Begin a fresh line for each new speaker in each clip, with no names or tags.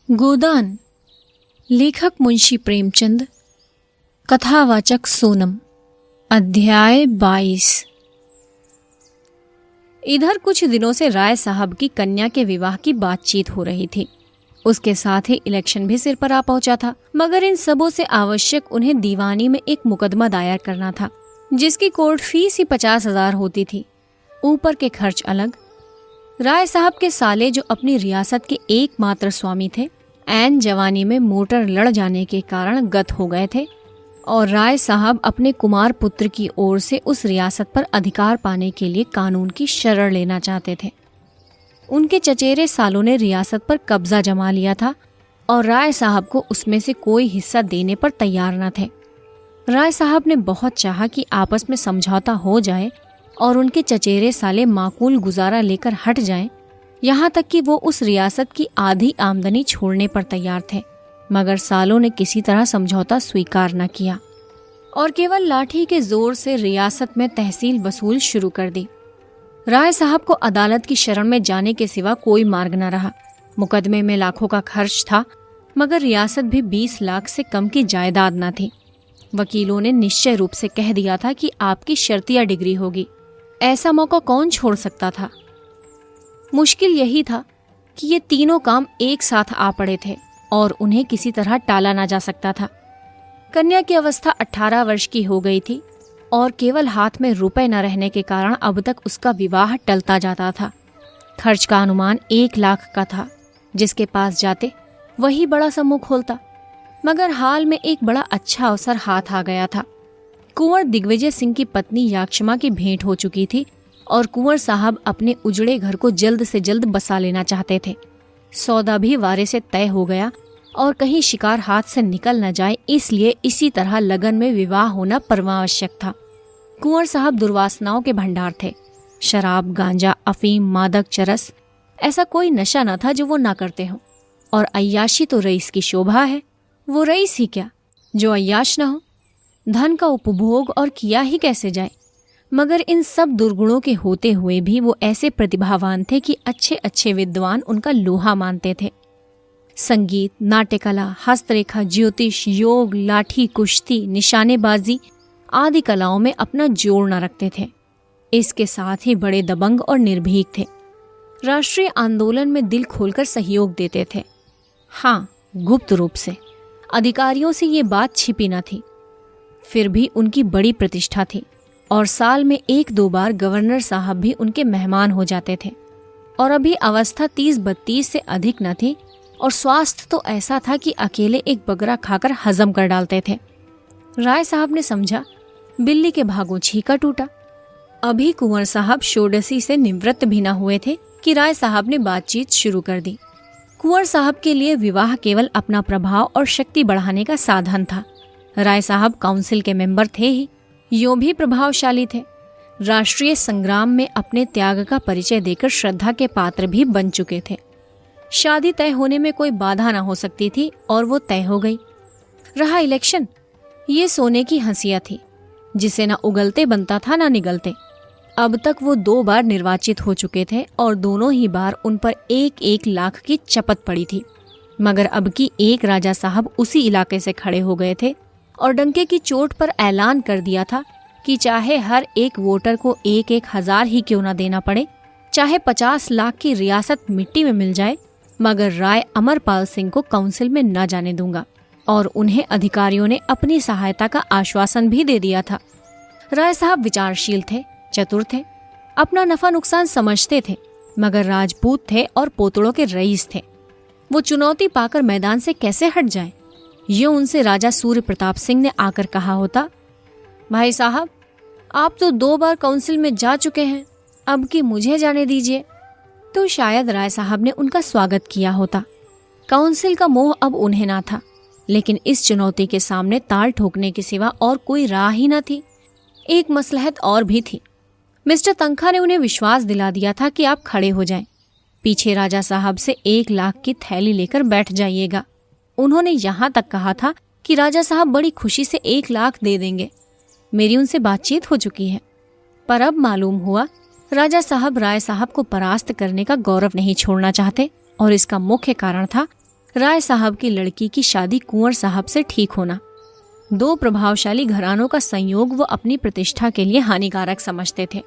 गोदान। लेखक मुंशी प्रेमचंद। कथावाचक सोनम। अध्याय 22। इधर कुछ दिनों से राय साहब की कन्या के विवाह की बातचीत हो रही थी। उसके साथ ही इलेक्शन भी सिर पर आ पहुंचा था, मगर इन सबों से आवश्यक उन्हें दीवानी में एक मुकदमा दायर करना था, जिसकी कोर्ट फीस ही 50,000 होती थी। ऊपर के खर्च अलग। राय साहब के साले, जो अपनी रियासत के एकमात्र स्वामी थे, ऐन जवानी में मोटर लड़ जाने के कारण गत हो गए थे और राय साहब अपने कुमार पुत्र की ओर से उस रियासत पर अधिकार पाने के लिए कानून की शरण लेना चाहते थे। उनके चचेरे सालों ने रियासत पर कब्जा जमा लिया था और राय साहब को उसमें से कोई हिस्सा देने पर तैयार न थे। राय साहब ने बहुत चाहा कि आपस में समझौता हो जाए और उनके चचेरे साले माकूल गुजारा लेकर हट जाएं, यहाँ तक कि वो उस रियासत की आधी आमदनी छोड़ने पर तैयार थे, मगर सालों ने किसी तरह समझौता स्वीकार न किया और केवल लाठी के जोर से रियासत में तहसील वसूल शुरू कर दी। राय साहब को अदालत की शरण में जाने के सिवा कोई मार्ग न रहा। मुकदमे में लाखों का खर्च था, मगर रियासत भी 20 लाख से कम की जायदाद न थी। वकीलों ने निश्चय रूप से कह दिया था कि आपकी शर्तिया डिग्री होगी। ऐसा मौका कौन छोड़ सकता था? मुश्किल यही था कि ये तीनों काम एक साथ आ पड़े थे और उन्हें किसी तरह टाला ना जा सकता था। कन्या की अवस्था 18 वर्ष की हो गई थी और केवल हाथ में रुपए न रहने के कारण अब तक उसका विवाह टलता जाता था। खर्च का अनुमान 1 लाख का था। जिसके पास जाते वही बड़ा सा मुंह खोलता, मगर हाल में एक बड़ा अच्छा अवसर हाथ आ गया था। कुंवर दिग्विजय सिंह की पत्नी याक्षमा की भेंट हो चुकी थी और कुंवर साहब अपने उजड़े घर को जल्द से जल्द बसा लेना चाहते थे। सौदा भी वारे से तय हो गया और कहीं शिकार हाथ से निकल न जाए, इसलिए इसी तरह लगन में विवाह होना परमावश्यक था। कुंवर साहब दुर्वासनाओं के भंडार थे। शराब, गांजा, अफीम, मादक, चरस, ऐसा कोई नशा न था जो वो ना करते हों। और अय्याशी तो रईस की शोभा है। वो रईस ही क्या जो अय्याश न हो। धन का उपभोग और किया ही कैसे जाए। मगर इन सब दुर्गुणों के होते हुए भी वो ऐसे प्रतिभावान थे कि अच्छे अच्छे विद्वान उनका लोहा मानते थे। संगीत, नाट्यकला, हस्तरेखा, ज्योतिष, योग, लाठी, कुश्ती, निशानेबाजी आदि कलाओं में अपना जोड़ न रखते थे। इसके साथ ही बड़े दबंग और निर्भीक थे। राष्ट्रीय आंदोलन में दिल खोलकर सहयोग देते थे। हाँ, गुप्त रूप से। अधिकारियों से ये बात छिपी न थी। फिर भी उनकी बड़ी प्रतिष्ठा थी और साल में 1-2 बार गवर्नर साहब भी उनके मेहमान हो जाते थे। और अभी अवस्था 30-32 से अधिक न थी और स्वास्थ्य तो ऐसा था कि अकेले एक बगरा खाकर हजम कर डालते थे। राय साहब ने समझा बिल्ली के भागों छीका टूटा। अभी कुंवर साहब षोडशी से निवृत्त भी न हुए थे कि राय साहब ने बातचीत शुरू कर दी। कुंवर साहब के लिए विवाह केवल अपना प्रभाव और शक्ति बढ़ाने का साधन था। राय साहब काउंसिल के मेंबर थे ही, यूं भी प्रभावशाली थे। राष्ट्रीय संग्राम में अपने त्याग का परिचय देकर श्रद्धा के पात्र भी बन चुके थे। शादी तय होने में कोई बाधा न हो सकती थी और वो तय हो गई। रहा इलेक्शन, ये सोने की हंसिया थी जिसे न उगलते बनता था न निगलते। अब तक वो 2 बार निर्वाचित हो चुके थे और दोनों ही बार उन पर 1-1 लाख की चपत पड़ी थी। मगर अब की एक राजा साहब उसी इलाके से खड़े हो गए थे और डंके की चोट पर ऐलान कर दिया था कि चाहे हर एक वोटर को 1-1 हजार ही क्यों न देना पड़े, चाहे 50 लाख की रियासत मिट्टी में मिल जाए, मगर राय अमरपाल सिंह को काउंसिल में न जाने दूंगा। और उन्हें अधिकारियों ने अपनी सहायता का आश्वासन भी दे दिया था। राय साहब विचारशील थे, चतुर थे, अपना नफा नुकसान समझते थे, मगर राजपूत थे और पोतड़ों के रईस थे। वो चुनौती पाकर मैदान से कैसे हट जाएं? यूं उनसे राजा सूर्य प्रताप सिंह ने आकर कहा होता, भाई साहब, आप तो 2 बार काउंसिल में जा चुके हैं, अब की मुझे जाने दीजिए, तो शायद राय साहब ने उनका स्वागत किया होता। काउंसिल का मोह अब उन्हें ना था, लेकिन इस चुनौती के सामने ताल ठोकने के सिवा और कोई राह ही न थी। एक मसलहत और भी थी। मिस्टर तंखा ने उन्हें विश्वास दिला दिया था कि आप खड़े हो जाएं। पीछे राजा साहब से 1 लाख की थैली लेकर बैठ जाइएगा। उन्होंने यहाँ तक कहा था कि राजा साहब बड़ी खुशी से 1 लाख दे देंगे। मेरी उनसे बातचीत हो चुकी है। पर अब मालूम हुआ राजा साहब राय साहब को परास्त करने का गौरव नहीं छोड़ना चाहते और इसका मुख्य कारण था राय साहब की लड़की की शादी कुंवर साहब से ठीक होना। दो प्रभावशाली घरानों का संयोग वो अपनी प्रतिष्ठा के लिए हानिकारक समझते थे।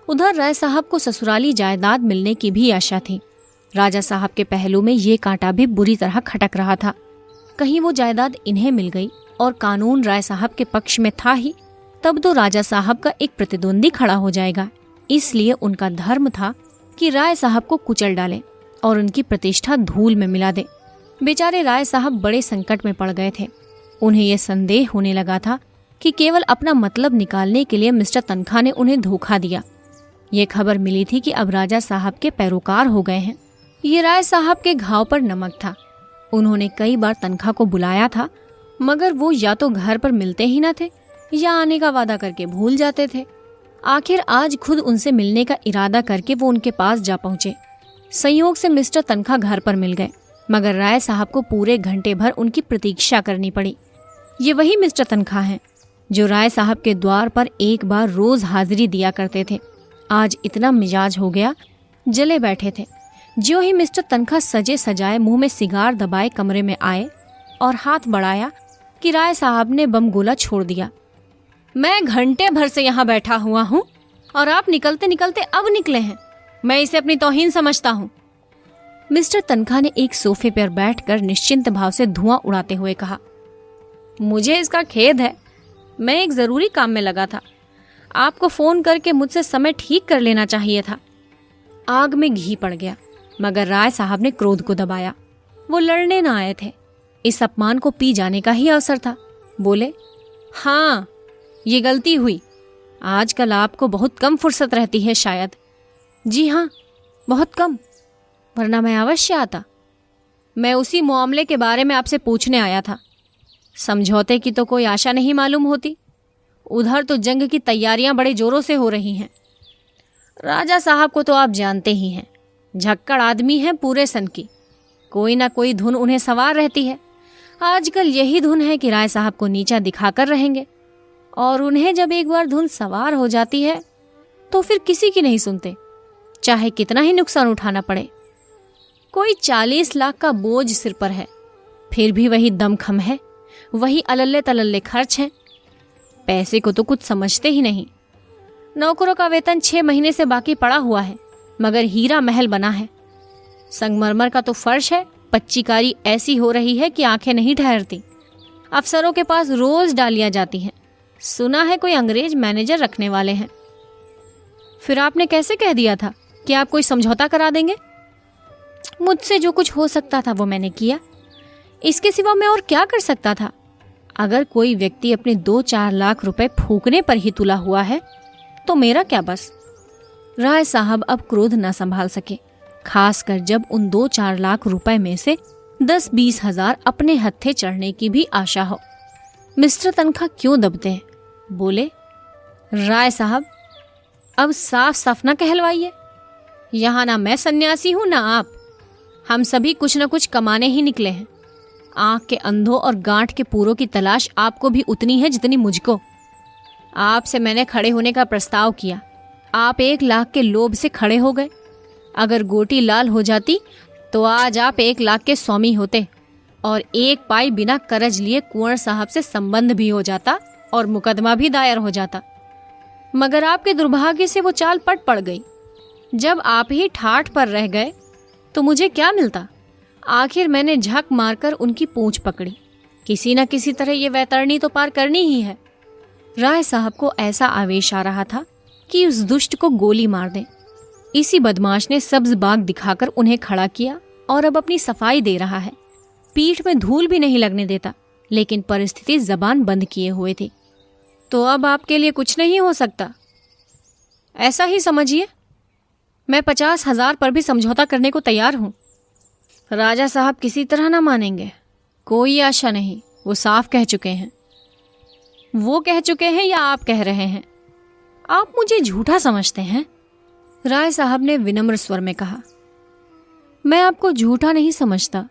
उधर राय साहब को ससुराली जायदाद मिलने की भी आशा थी। राजा साहब के पहलू में ये कांटा भी बुरी तरह खटक रहा था। कहीं वो जायदाद इन्हें मिल गई और कानून राय साहब के पक्ष में था ही, तब तो राजा साहब का एक प्रतिद्वंदी खड़ा हो जाएगा। इसलिए उनका धर्म था कि राय साहब को कुचल डालें और उनकी प्रतिष्ठा धूल में मिला दे। बेचारे राय साहब बड़े संकट में पड़ गए थे। उन्हें यह संदेह होने लगा था कि केवल अपना मतलब निकालने के लिए मिस्टर तनखा ने उन्हें धोखा दिया। ये खबर मिली थी कि अब राजा साहब के पैरोकार हो गए हैं। ये राय साहब के घाव पर नमक था। उन्होंने कई बार तनखा को बुलाया था, मगर वो या तो घर पर मिलते ही न थे या आने का वादा करके भूल जाते थे। आखिर आज खुद उनसे मिलने का इरादा करके वो उनके पास जा पहुंचे। संयोग से मिस्टर तनखा घर पर मिल गए, मगर राय साहब को पूरे घंटे भर उनकी प्रतीक्षा करनी पड़ी। ये वही मिस्टर तनखा हैं जो राय साहब के द्वार पर एक बार रोज हाजिरी दिया करते थे। आज इतना मिजाज हो गया, जले बैठे थे। ज्यों ही मिस्टर तनखा सजे सजाए मुंह में सिगार दबाए कमरे में आए और हाथ बढ़ाया कि राय साहब ने बम गोला छोड़ दिया। मैं घंटे भर से यहाँ बैठा हुआ हूँ और आप निकलते निकलते अब निकले हैं। मैं इसे अपनी तौहीन समझता हूँ। मिस्टर तनखा ने एक सोफे पर बैठकर निश्चिंत भाव से धुआं उड़ाते हुए कहा, मुझे इसका खेद है। मैं एक जरूरी काम में लगा था। आपको फोन करके मुझसे समय ठीक कर लेना चाहिए था। आग में घी पड़ गया, मगर राय साहब ने क्रोध को दबाया। वो लड़ने ना आए थे, इस अपमान को पी जाने का ही अवसर था। बोले, हाँ ये गलती हुई। आजकल आपको बहुत कम फुर्सत रहती है शायद। जी हाँ, बहुत कम, वरना मैं अवश्य आता। मैं उसी मामले के बारे में आपसे पूछने आया था। समझौते की तो कोई आशा नहीं मालूम होती। उधर तो जंग की तैयारियां बड़े जोरों से हो रही हैं। राजा साहब को तो आप जानते ही हैं, झक्कड़ आदमी हैं पूरे सन की। कोई ना कोई धुन उन्हें सवार रहती है। आजकल यही धुन है कि राय साहब को नीचा दिखाकर रहेंगे, और उन्हें जब एक बार धुन सवार हो जाती है तो फिर किसी की नहीं सुनते, चाहे कितना ही नुकसान उठाना पड़े। कोई 40 लाख का बोझ सिर पर है, फिर भी वही दमखम है, वही अलल्ले तलल्ले खर्च हैं। पैसे को तो कुछ समझते ही नहीं। नौकरों का वेतन 6 महीने से बाकी पड़ा हुआ है, मगर हीरा महल बना है। संगमरमर का तो फर्श है, पच्चीकारी ऐसी हो रही है कि आंखें नहीं ठहरती। अफसरों के पास रोज डालियां जाती हैं। सुना है कोई अंग्रेज मैनेजर रखने वाले हैं। फिर आपने कैसे कह दिया था कि आप कोई समझौता करा देंगे? मुझसे जो कुछ हो सकता था वो मैंने किया। इसके सिवा मैं और क्या कर सकता था? अगर कोई व्यक्ति अपने 2-4 लाख रुपए फूकने पर ही तुला हुआ है तो मेरा क्या बस। राय साहब अब क्रोध न संभाल सके, खासकर जब उन 2-4 लाख रुपए में से 10-20 हजार अपने हत्थे चढ़ने की भी आशा हो। मिस्टर तनखा क्यों दबते हैं? बोले, राय साहब अब साफ साफ ना कहलवाइए। यहाँ ना मैं सन्यासी हूँ ना आप। हम सभी कुछ न कुछ कमाने ही निकले हैं। आंख के अंधों और गांठ के पूरों की तलाश आपको भी उतनी है जितनी मुझको। आपसे मैंने खड़े होने का प्रस्ताव किया, आप 1 लाख के लोभ से खड़े हो गए। अगर गोटी लाल हो जाती तो आज आप 1 लाख के स्वामी होते और 1 पाई बिना करज लिए कुंवर साहब से संबंध भी हो जाता और मुकदमा भी दायर हो जाता। मगर आपके दुर्भाग्य से वो चाल पट पड़ गई। जब आप ही ठाठ पर रह गए तो मुझे क्या मिलता? आखिर मैंने झक मारकर उनकी पूंछ पकड़ी। किसी न किसी तरह ये वैतरणी तो पार करनी ही है। राय साहब को ऐसा आवेश आ रहा था कि उस दुष्ट को गोली मार दें। इसी बदमाश ने सब्ज बाग दिखाकर उन्हें खड़ा किया और अब अपनी सफाई दे रहा है। पीठ में धूल भी नहीं लगने देता, लेकिन परिस्थिति जबान बंद किए हुए थी। तो अब आपके लिए कुछ नहीं हो सकता, ऐसा ही समझिए। मैं 50,000 पर भी समझौता करने को तैयार हूं। राजा साहब किसी तरह ना मानेंगे, कोई आशा नहीं। वो साफ कह चुके हैं। वो कह चुके हैं या आप कह रहे हैं? आप मुझे झूठा समझते हैं, राय साहब ने विनम्र स्वर में कहा। मैं आपको झूठा नहीं समझता,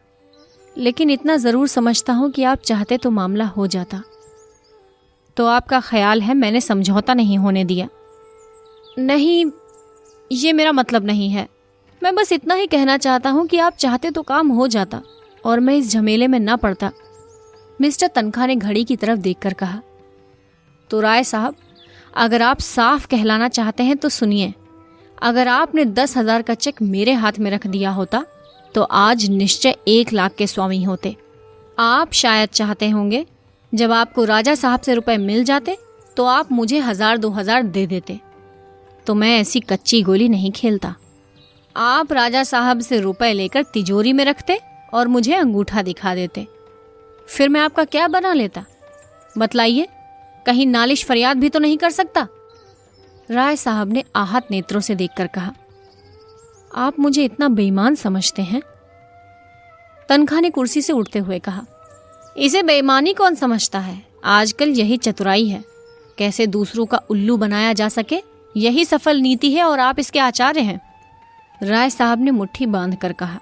लेकिन इतना जरूर समझता हूं कि आप चाहते तो मामला हो जाता। तो आपका ख्याल है मैंने समझौता नहीं होने दिया? नहीं, ये मेरा मतलब नहीं है। मैं बस इतना ही कहना चाहता हूं कि आप चाहते तो काम हो जाता। और मैं इस झमेले में ना पड़ता। मिस्टर तनखा ने घड़ी की तरफ देखकर कहा, तो राय साहब, अगर आप साफ कहलाना चाहते हैं तो सुनिए, अगर आपने 10,000 का चेक मेरे हाथ में रख दिया होता तो आज निश्चय 1 लाख के स्वामी होते। आप शायद चाहते होंगे जब आपको राजा साहब से रुपए मिल जाते तो आप मुझे 1,000-2,000 दे देते। तो मैं ऐसी कच्ची गोली नहीं खेलता। आप राजा साहब से रुपए लेकर तिजोरी में रखते और मुझे अंगूठा दिखा देते, फिर मैं आपका क्या बना लेता? बतलाइए, कहीं नालिश फरियाद भी तो नहीं कर सकता? राय साहब ने आहत नेत्रों से देखकर कहा, आप मुझे इतना बेईमान समझते हैं? तनखा ने कुर्सी से उठते हुए कहा, इसे बेईमानी कौन समझता है? आजकल यही चतुराई है, कैसे दूसरों का उल्लू बनाया जा सके, यही सफल नीति है और आप इसके आचार्य हैं। राय साहब ने मुट्ठी बांधकर कहा,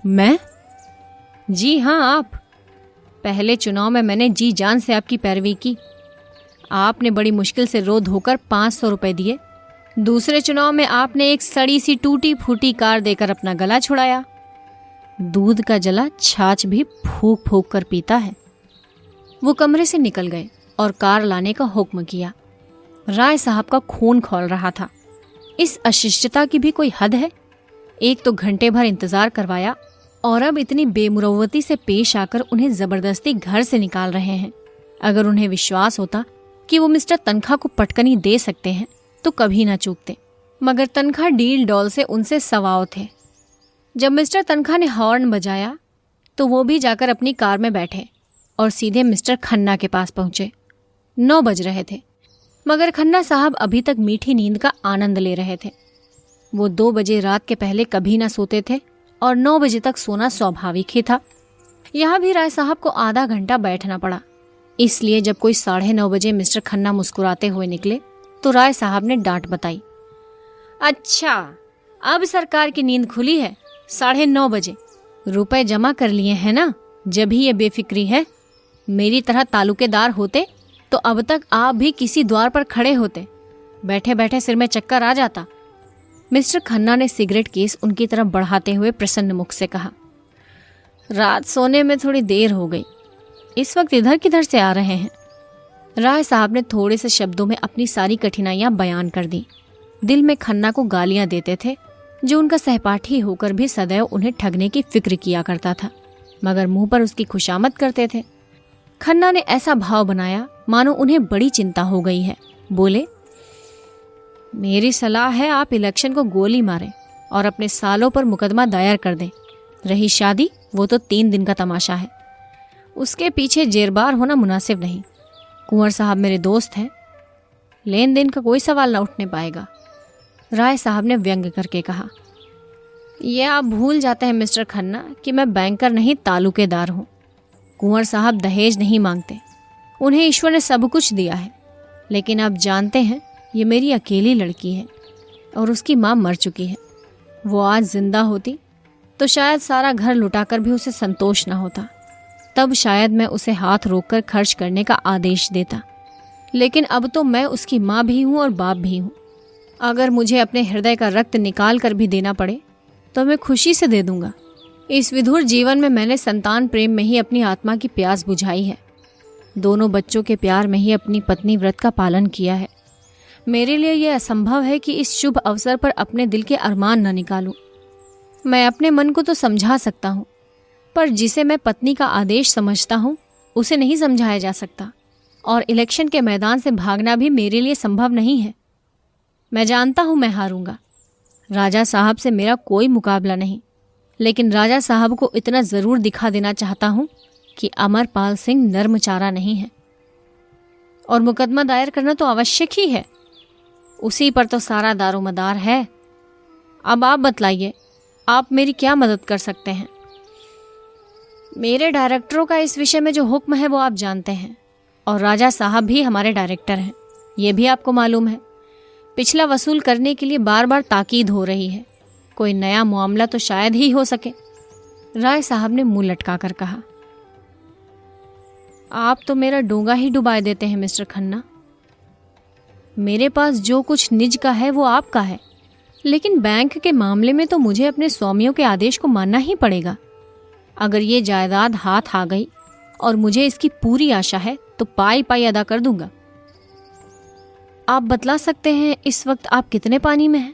मैं? जी हाँ, आप। पहले चुनाव में मैंने जी जान से आपकी पैरवी की। आपने बड़ी मुश्किल से रो धोकर 500 रुपए दिए। दूसरे चुनाव में आपने एक सड़ी सी टूटी फूटी कार देकर अपना गला छुड़ाया। दूध का जला छाछ भी फूंक फूंक कर पीता है। वो कमरे से निकल गए और कार लाने का हुक्म किया। राय साहब का खून खौल रहा था। इस अशिष्टता की भी कोई हद है? एक तो घंटे भर इंतजार करवाया और अब इतनी बेमुरव्वती से पेश आकर उन्हें जबरदस्ती घर से निकाल रहे हैं। अगर उन्हें विश्वास होता कि वो मिस्टर तनखा को पटकनी दे सकते हैं तो कभी ना चूकते, मगर तनखा डील डॉल से उनसे सवाओ थे। जब मिस्टर तनखा ने हॉर्न बजाया तो वो भी जाकर अपनी कार में बैठे और सीधे मिस्टर खन्ना के पास पहुंचे। 9 बज रहे थे, मगर खन्ना साहब अभी तक मीठी नींद का आनंद ले रहे थे। वो 2 बजे रात के पहले कभी ना सोते थे और 9 बजे तक सोना स्वाभाविक ही था। यहाँ भी राय साहब को आधा घंटा बैठना पड़ा। इसलिए जब कोई 9:30 बजे मिस्टर खन्ना मुस्कुराते हुए निकले तो राय साहब ने डांट बताई, अच्छा, अब सरकार की नींद खुली है। 9:30 बजे रुपए जमा कर लिए हैं ना, जब ही ये बेफिक्री है। मेरी तरह तालुकेदार होते तो अब तक आप भी किसी द्वार पर खड़े होते। बैठे बैठे सिर में चक्कर आ जाता। मिस्टर खन्ना ने सिगरेट केस उनकी तरफ बढ़ाते हुए प्रसन्न मुख से कहा, रात सोने में थोड़ी देर हो गई। इस वक्त इधर किधर से आ रहे हैं? राय साहब ने थोड़े से शब्दों में अपनी सारी कठिनाइयां बयान कर दी। दिल में खन्ना को गालियां देते थे, जो उनका सहपाठी होकर भी सदैव उन्हें ठगने की फिक्र किया करता था, मगर मुंह पर उसकी खुशामद करते थे। खन्ना ने ऐसा भाव बनाया मानो उन्हें बड़ी चिंता हो गई है। बोले, मेरी सलाह है आप इलेक्शन को गोली मारें और अपने सालों पर मुकदमा दायर कर दें। रही शादी, वो तो 3 दिन का तमाशा है, उसके पीछे जेरबार होना मुनासिब नहीं। कुंवर साहब मेरे दोस्त हैं, लेन देन का कोई सवाल न उठने पाएगा। राय साहब ने व्यंग करके कहा, यह आप भूल जाते हैं मिस्टर खन्ना कि मैं बैंकर नहीं तालुकेदार हूँ। कुंवर साहब दहेज नहीं मांगते, उन्हें ईश्वर ने सब कुछ दिया है। लेकिन आप जानते हैं, ये मेरी अकेली लड़की है और उसकी माँ मर चुकी है। वो आज जिंदा होती तो शायद सारा घर लुटाकर भी उसे संतोष न होता। तब शायद मैं उसे हाथ रोककर खर्च करने का आदेश देता, लेकिन अब तो मैं उसकी माँ भी हूँ और बाप भी हूँ। अगर मुझे अपने हृदय का रक्त निकाल कर भी देना पड़े तो मैं खुशी से दे दूंगा। इस विधुर जीवन में मैंने संतान प्रेम में ही अपनी आत्मा की प्यास बुझाई है। दोनों बच्चों के प्यार में ही अपनी पत्नी व्रत का पालन किया है। मेरे लिए यह असंभव है कि इस शुभ अवसर पर अपने दिल के अरमान न निकालूं। मैं अपने मन को तो समझा सकता हूँ, पर जिसे मैं पत्नी का आदेश समझता हूँ उसे नहीं समझाया जा सकता। और इलेक्शन के मैदान से भागना भी मेरे लिए संभव नहीं है। मैं जानता हूँ मैं हारूंगा। राजा साहब से मेरा कोई मुकाबला नहीं, लेकिन राजा साहब को इतना जरूर दिखा देना चाहता हूँ कि अमरपाल सिंह नर्मचारा नहीं है। और मुकदमा दायर करना तो आवश्यक ही है, उसी पर तो सारा दारोमदार है। अब आप बतलाइए, आप मेरी क्या मदद कर सकते हैं? मेरे डायरेक्टरों का इस विषय में जो हुक्म है वो आप जानते हैं, और राजा साहब भी हमारे डायरेक्टर हैं, ये भी आपको मालूम है। पिछला वसूल करने के लिए बार बार ताकीद हो रही है। कोई नया मामला तो शायद ही हो सके। राय साहब ने मुंह लटका कर कहा, आप तो मेरा डोंगा ही डुबा देते हैं मिस्टर खन्ना। मेरे पास जो कुछ निज का है वो आपका है, लेकिन बैंक के मामले में तो मुझे अपने स्वामियों के आदेश को मानना ही पड़ेगा। अगर ये जायदाद हाथ आ गई और मुझे इसकी पूरी आशा है तो पाई पाई अदा कर दूंगा। आप बतला सकते हैं इस वक्त आप कितने पानी में हैं?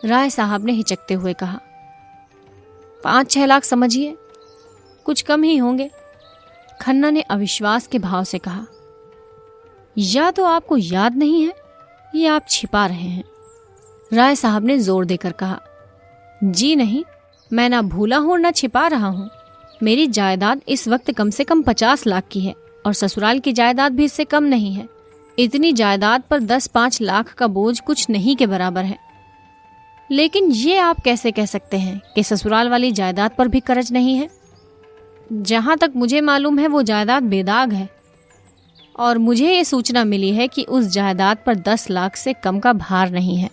राय साहब ने हिचकते हुए कहा। 5-6 लाख समझिए, कुछ कम ही होंगे। खन्ना ने अविश्वास के भाव से कहा। या तो आपको याद नहीं है या आप छिपा रहे हैं। राय साहब ने जोर देकर कहा। जी नहीं, मैं ना भूला हूं ना छिपा रहा हूं। मेरी जायदाद इस वक्त कम से कम 50 लाख की है और ससुराल की जायदाद भी इससे कम नहीं है। इतनी जायदाद पर 10-5 लाख का बोझ कुछ नहीं के बराबर है। लेकिन ये आप कैसे कह सकते हैं कि ससुराल वाली जायदाद पर भी कर्ज नहीं है? जहां तक मुझे मालूम है वो जायदाद बेदाग है और मुझे ये सूचना मिली है कि उस जायदाद पर 10 लाख से कम का भार नहीं है।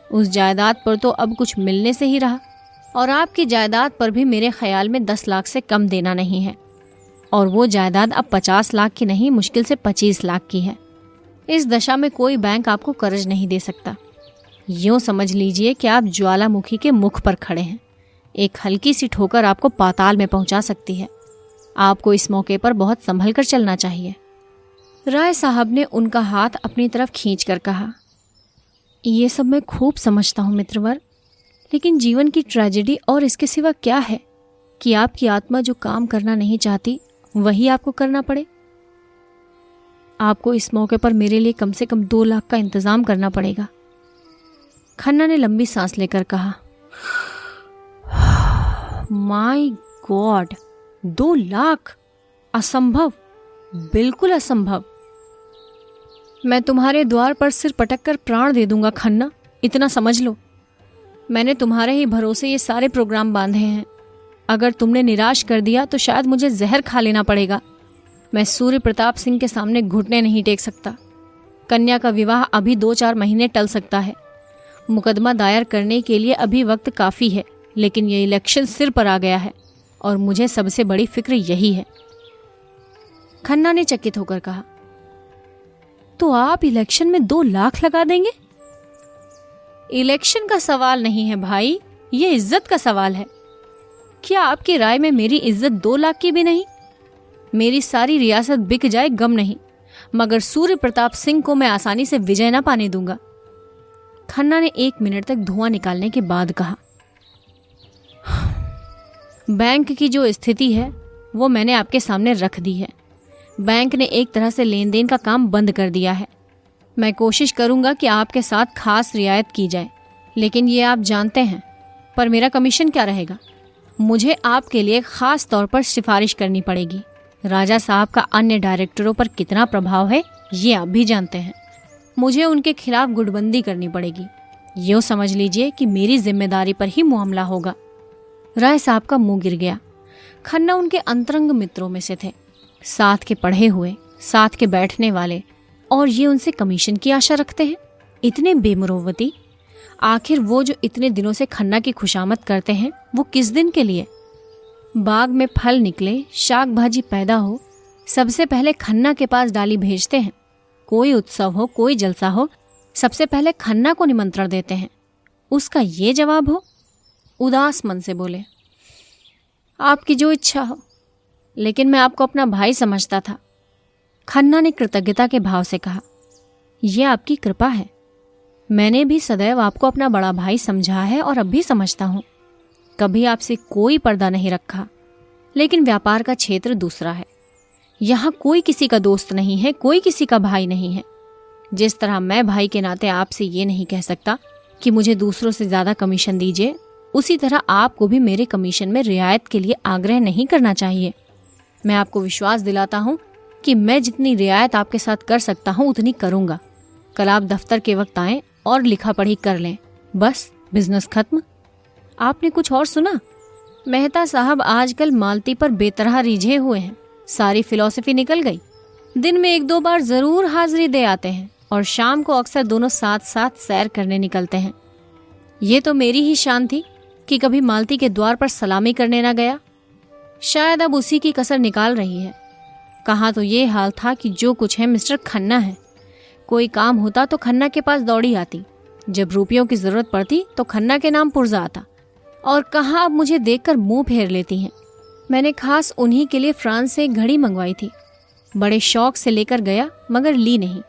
उस जायदाद पर तो अब कुछ मिलने से ही रहा और आपकी जायदाद पर भी मेरे ख्याल में 10 लाख से कम देना नहीं है और वो जायदाद अब 50 लाख की नहीं, मुश्किल से 25 लाख की है। इस दशा में कोई बैंक आपको कर्ज नहीं दे सकता। यूँ समझ लीजिए कि आप ज्वालामुखी के मुख पर खड़े हैं। एक हल्की सी ठोकर आपको पाताल में पहुंचा सकती है। आपको इस मौके पर बहुत संभल कर चलना चाहिए। राय साहब ने उनका हाथ अपनी तरफ खींचकर कहा। ये सब मैं खूब समझता हूँ मित्रवर, लेकिन जीवन की ट्रेजेडी और इसके सिवा क्या है कि आपकी आत्मा जो काम करना नहीं चाहती वही आपको करना पड़े। आपको इस मौके पर मेरे लिए कम से कम 2 लाख का इंतजाम करना पड़ेगा। खन्ना ने लंबी सांस लेकर कहा। My God, 2 lakh? असंभव, बिल्कुल असंभव। मैं तुम्हारे द्वार पर सिर पटक कर प्राण दे दूंगा खन्ना, इतना समझ लो। मैंने तुम्हारे ही भरोसे ये सारे प्रोग्राम बांधे हैं। अगर तुमने निराश कर दिया तो शायद मुझे जहर खा लेना पड़ेगा। मैं सूर्य प्रताप सिंह के सामने घुटने नहीं टेक सकता। कन्या का विवाह अभी 2-4 महीने टल सकता है। मुकदमा दायर करने के लिए अभी वक्त काफ़ी है, लेकिन ये इलेक्शन सिर पर आ गया है और मुझे सबसे बड़ी फिक्र यही है। खन्ना ने चकित होकर कहा। तो आप इलेक्शन में 2 लाख लगा देंगे? इलेक्शन का सवाल नहीं है भाई, ये इज्जत का सवाल है। क्या आपकी राय में मेरी इज्जत 2 लाख की भी नहीं? मेरी सारी रियासत बिक जाए गम नहीं, मगर सूर्य प्रताप सिंह को मैं आसानी से विजय न पाने दूंगा। खन्ना ने 1 मिनट तक धुआं निकालने के बाद कहा। बैंक की जो स्थिति है वो मैंने आपके सामने रख दी है। बैंक ने एक तरह से लेन देन का काम बंद कर दिया है। मैं कोशिश करूंगा कि आपके साथ खास रियायत की जाए, लेकिन ये आप जानते हैं। पर मेरा कमीशन क्या रहेगा? मुझे आपके लिए खास तौर पर सिफारिश करनी पड़ेगी। राजा साहब का अन्य डायरेक्टरों पर कितना प्रभाव है ये आप भी जानते हैं। मुझे उनके खिलाफ गुटबंदी करनी पड़ेगी। यूँ समझ लीजिए कि मेरी जिम्मेदारी पर ही मामला होगा। राय साहब का मुंह गिर गया। खन्ना उनके अंतरंग मित्रों में से थे, साथ के पढ़े हुए, साथ के बैठने वाले, और ये उनसे कमीशन की आशा रखते हैं? इतने बेमुरवती। आखिर वो जो इतने दिनों से खन्ना की खुशामद करते हैं वो किस दिन के लिए? बाग में फल निकले, शाक भाजी पैदा हो, सबसे पहले खन्ना के पास डाली भेजते हैं। कोई उत्सव हो, कोई जलसा हो, सबसे पहले खन्ना को निमंत्रण देते हैं। उसका ये जवाब हो? उदास मन से बोले, आपकी जो इच्छा हो, लेकिन मैं आपको अपना भाई समझता था। खन्ना ने कृतज्ञता के भाव से कहा। यह आपकी कृपा है। मैंने भी सदैव आपको अपना बड़ा भाई समझा है और अब भी समझता हूँ। कभी आपसे कोई पर्दा नहीं रखा, लेकिन व्यापार का क्षेत्र दूसरा है। यहाँ कोई किसी का दोस्त नहीं है, कोई किसी का भाई नहीं है। जिस तरह मैं भाई के नाते आपसे ये नहीं कह सकता कि मुझे दूसरों से ज़्यादा कमीशन दीजिए, उसी तरह आपको भी मेरे कमीशन में रियायत के लिए आग्रह नहीं करना चाहिए। मैं आपको विश्वास दिलाता हूँ कि मैं जितनी रियायत आपके साथ कर सकता हूँ उतनी करूँगा। कल आप दफ्तर के वक्त आएं और लिखा पढ़ी कर लें। बस बिजनेस खत्म। आपने कुछ और सुना? मेहता साहब आजकल मालती पर बेतरह रिझे हुए हैं। सारी फिलॉसफी निकल गई। दिन में 1-2 बार जरूर हाजिरी दे आते हैं और शाम को अक्सर दोनों साथ साथ सैर करने निकलते हैं। ये तो मेरी ही शान थी कि कभी मालती के द्वार पर सलामी करने ना गया। शायद अब उसी की कसर निकाल रही है। कहा तो ये हाल था कि जो कुछ है मिस्टर खन्ना है। कोई काम होता तो खन्ना के पास दौड़ी आती। जब रुपयों की जरूरत पड़ती तो खन्ना के नाम पुर्जा आता। और कहा अब मुझे देखकर मुंह फेर लेती हैं। मैंने खास उन्हीं के लिए फ्रांस से एक घड़ी मंगवाई थी। बड़े शौक से लेकर गया मगर ली नहीं।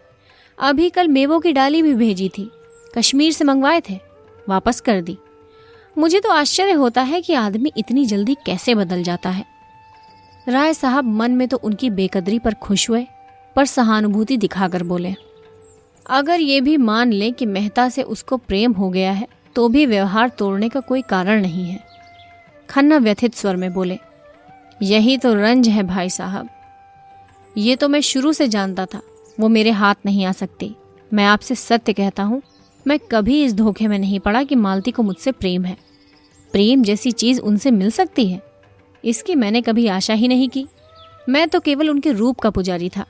अभी कल मेवों की डाली भी भेजी थी, कश्मीर से मंगवाए थे, वापस कर दी। मुझे तो आश्चर्य होता है कि आदमी इतनी जल्दी कैसे बदल जाता है। राय साहब मन में तो उनकी बेकदरी पर खुश हुए, पर सहानुभूति दिखाकर बोले, अगर ये भी मान लें कि मेहता से उसको प्रेम हो गया है तो भी व्यवहार तोड़ने का कोई कारण नहीं है। खन्ना व्यथित स्वर में बोले, यही तो रंज है भाई साहब। ये तो मैं शुरू से जानता था, वो मेरे हाथ नहीं आ सकती। मैं आपसे सत्य कहता हूँ, मैं कभी इस धोखे में नहीं पड़ा कि मालती को मुझसे प्रेम है। प्रेम जैसी चीज उनसे मिल सकती है, इसकी मैंने कभी आशा ही नहीं की। मैं तो केवल उनके रूप का पुजारी था।